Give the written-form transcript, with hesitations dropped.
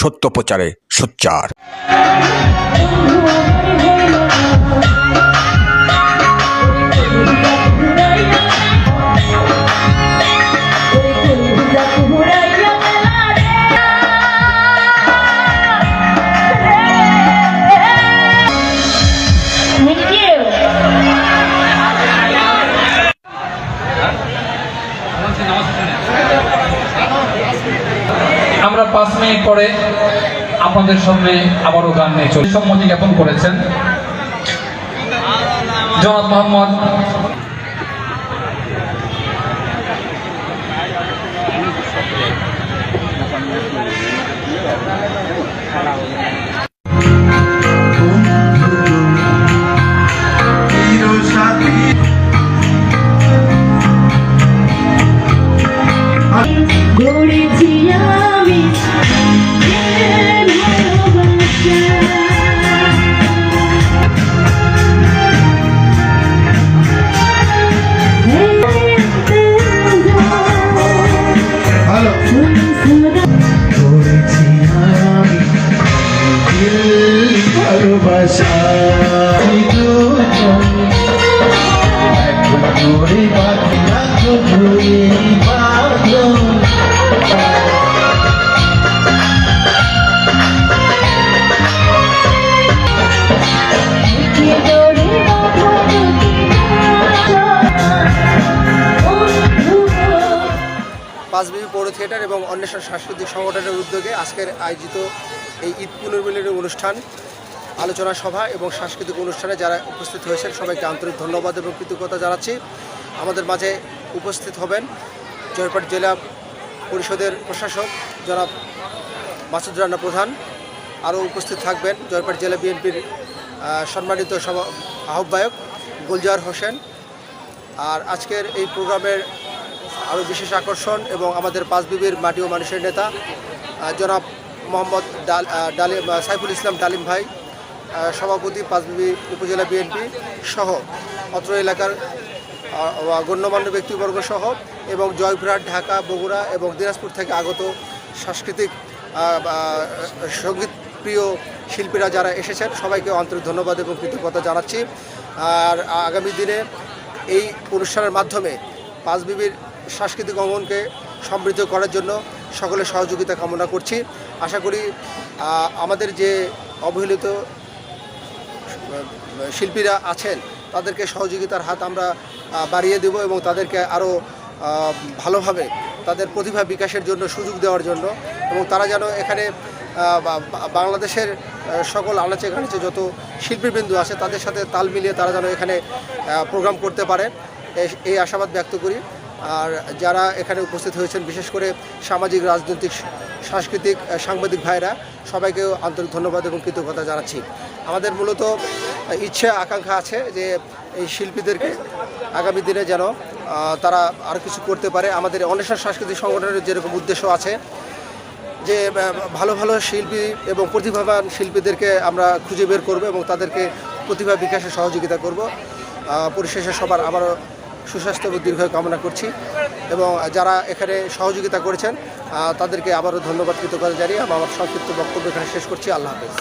সত্য প্রচারে সোচ্চার। আমরা 5 মিনিট পরে আপনাদের সামনে আবারও গান নিয়ে চলে সম্মতি জ্ঞাপন করেছেন জনাব মোহাম্মদ পাঁচবিবি পৌর থিয়েটার এবং অন্বেষণ সাংস্কৃতিক সংগঠনের উদ্যোগে আজকের আয়োজিত এই ঈদ পুনর্মিলনী অনুষ্ঠান, আলোচনা সভা এবং সাংস্কৃতিক অনুষ্ঠানে যারা উপস্থিত হয়েছেন সবাইকে আন্তরিক ধন্যবাদ এবং কৃতজ্ঞতা জানাচ্ছি। আমাদের মাঝে উপস্থিত হবেন জয়পুরহাট জেলা পরিষদের প্রশাসক জনাব মাসুদ রানা প্রধান, আরও উপস্থিত থাকবেন জয়পুরহাট জেলা বিএনপির সম্মানিত আহ্বায়ক গুলজার হোসেন। আর আজকের এই প্রোগ্রামের আরও বিশেষ আকর্ষণ এবং আমাদের পাঁচবিবির মাটি ও মানুষের নেতা জনাব মোহাম্মদ সাইফুল ইসলাম ডালিম ভাই, সভাপতি পাঁচবিবি উপজেলা বিএনপি সহ অত্র এলাকার গণ্যমান্য ব্যক্তিবর্গ সহ এবং জয়পুরহাট, ঢাকা, বগুড়া এবং দিনাজপুর থেকে আগত সাংস্কৃতিক সঙ্গীত প্রিয় শিল্পীরা যারা এসেছেন সবাইকে আন্তরিক ধন্যবাদ এবং কৃতজ্ঞতা জানাচ্ছি। আর আগামী দিনে এই অনুষ্ঠানের মাধ্যমে পাঁচবিবির সাংস্কৃতিক অঙ্গনকে সমৃদ্ধ করার জন্য সকলের সহযোগিতা কামনা করছি। আশা করি আমাদের যে অবহেলিত শিল্পীরা আছেন তাদেরকে সহযোগিতার হাত আমরা বাড়িয়ে দেব এবং তাদেরকে আরও ভালোভাবে তাদের প্রতিভা বিকাশের জন্য সুযোগ দেওয়ার জন্য এবং তারা যেন এখানে বাংলাদেশের সকল আনাচে কানাচে যত শিল্পীবৃন্দ আছে তাদের সাথে তাল মিলিয়ে তারা যেন এখানে প্রোগ্রাম করতে পারে এই আশাবাদ ব্যক্ত করি। আর যারা এখানে উপস্থিত হয়েছেন বিশেষ করে সামাজিক, রাজনৈতিক, সাংস্কৃতিক, সাংবাদিক ভাইরা সবাইকেও আন্তরিক ধন্যবাদ এবং কৃতজ্ঞতা জানাচ্ছি। আমাদের মূলত ইচ্ছা আকাঙ্ক্ষা আছে যে এই শিল্পীদেরকে আগামী দিনে যেন তারা আর কিছু করতে পারে। আমাদের অন্বেষণ সাংস্কৃতিক সংগঠনের যেরকম উদ্দেশ্য আছে যে ভালো ভালো শিল্পী এবং প্রতিভাবান শিল্পীদেরকে আমরা খুঁজে বের করব এবং তাদেরকে প্রতিভা বিকাশে সহযোগিতা করব। পরিশেষে সবার আবারও সুস্বাস্থ্য এবং দীর্ঘায়ু কামনা করছি এবং যারা এখানে সহযোগিতা করেছেন তাদেরকে আবারও ধন্যবাদ কৃতজ্ঞতা জানিয়ে আমার সংক্ষিপ্ত বক্তব্য এখানে শেষ করছি। আল্লাহ হাফেজ।